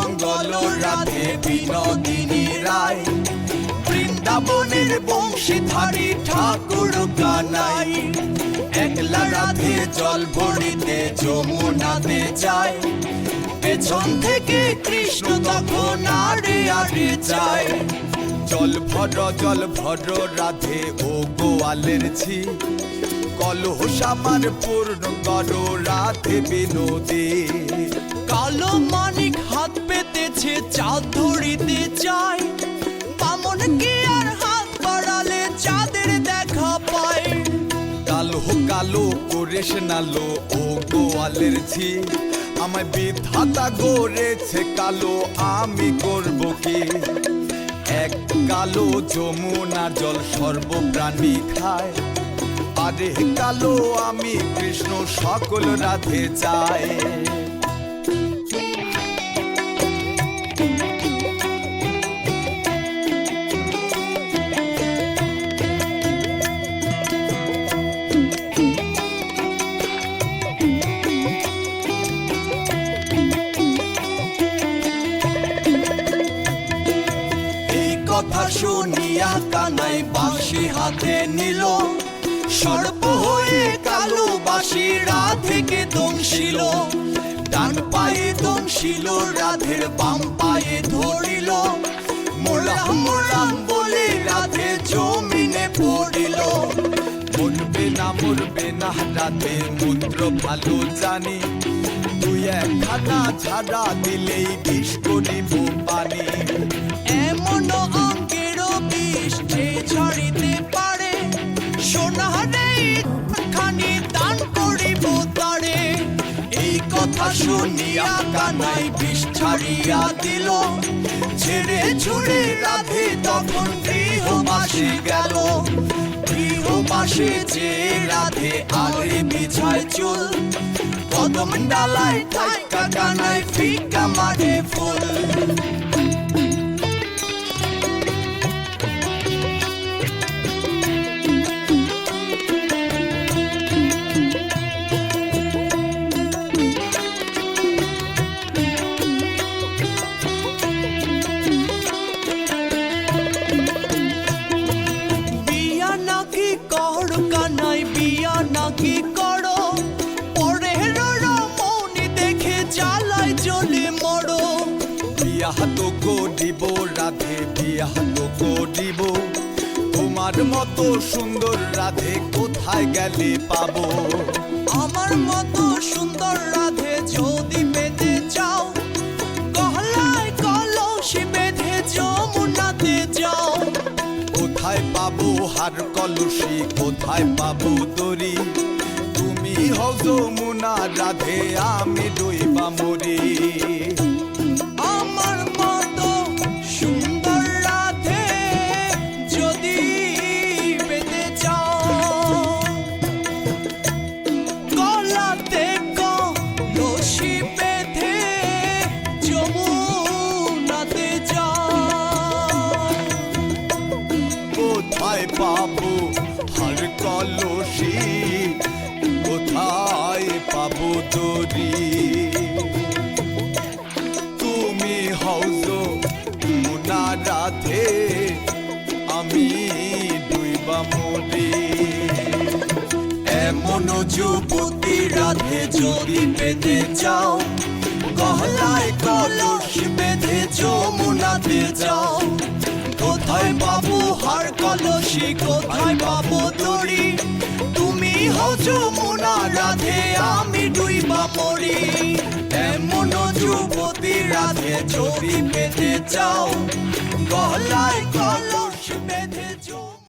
মঙ্গল রাধে বিনোদিনী রায়, বৃন্দাবনের বংশীধারী ঠাকুর কানাই। একলা রাধে জল ভরিতে যমুনাতে যায়, পেছন থেকে কৃষ্ণ তখন আড়ে আড়ে যায়। জল ভর রাধে ও গোয়ালের ঝি, কলহ আমার পূর্ণ করো রাধে বিনোদী। কালো মানিক হাত পেতেছে চাঁদ ধরিতে চায়, বামন কি আর হাত বাড়ালে চাঁদের দেখা পায়। কালো কালো করেস নালো ও গোয়ালের ঝি, আমায় বিধাতা গড়েছে কালো, আমি করব কি। এক কালো যমুনার জল সর্বপ্রাণী খায়, আরে কালো আমি কৃষ্ণ সকল রাধে চাই। কথা শুনিয়া কানাই বাঁশি হাতে নিল, সর্প হয়ে কালো বাঁশি রাধেকে দংশিল। ডান পায়ে দংশিল রাধের, বাম পায়ে ধরিল, মোলাম মোলাম বলে রাধে জমিনে পড়িল। মরবে না রাধে মন্ত্র ভালো জানি, তুই একখানা ঝাড়া দিলেই বিষ করিব পানি। এমন অঙ্কের বিষ যে ঝরিতে পারে, সোনারে খানি দান করিব তারে। এই কথা শুনিয়া কানাই বিষ ছাড়িয়া দিল, ছেড়ে ছুড়ে রাধে তখন গৃহবাসে গেল। গৃহবাসে যে রাধে আরে বিছায় চুল, কদম ডালায় ঠাইকা কানাই ফিকা মারে ফুল। কানাই বিয়া নাকি করো, পরে মৌনি দেখে জ্বালায় জ্বলে মরো। বিয়া তো করিব রাধে, বিয়া তো করিব, তোমার মতো সুন্দর রাধে কোথায় গেলে পাবো। আমার মতো সুন্দর রাধে যদি পেতে চাও, গলায় কলসি বেঁধে যমুনাতে যাও। কোথায় পাবো হার কলসি, কোথায় পাবো দড়ি, তুমি হও যমুনা রাধে আমি ডুইবা মরি। আমার মতো সুন্দর রাধে যদি পেতে চাও, গলাতে কলসি বেঁধে যমুনাতে যাও। কোথায় পাবো হার কলসি, কোথায় পাবো দড়ি, তুমি হও যমুনা রাধে আমি ডুইবা মরি। এমন যুবতী রাধে যদি পেতে চাও, গলায় কলসি বেঁধে যমুনাতে যাও। কোথায় পাবো হার কলসি, কোথায় পাবো দড়ি, তুমি হও যমুনা রাধে আমি ডুইবা মরি। এমন যুবতী রাধে যদি পেতে চাও, গলায় কলসি বেঁধে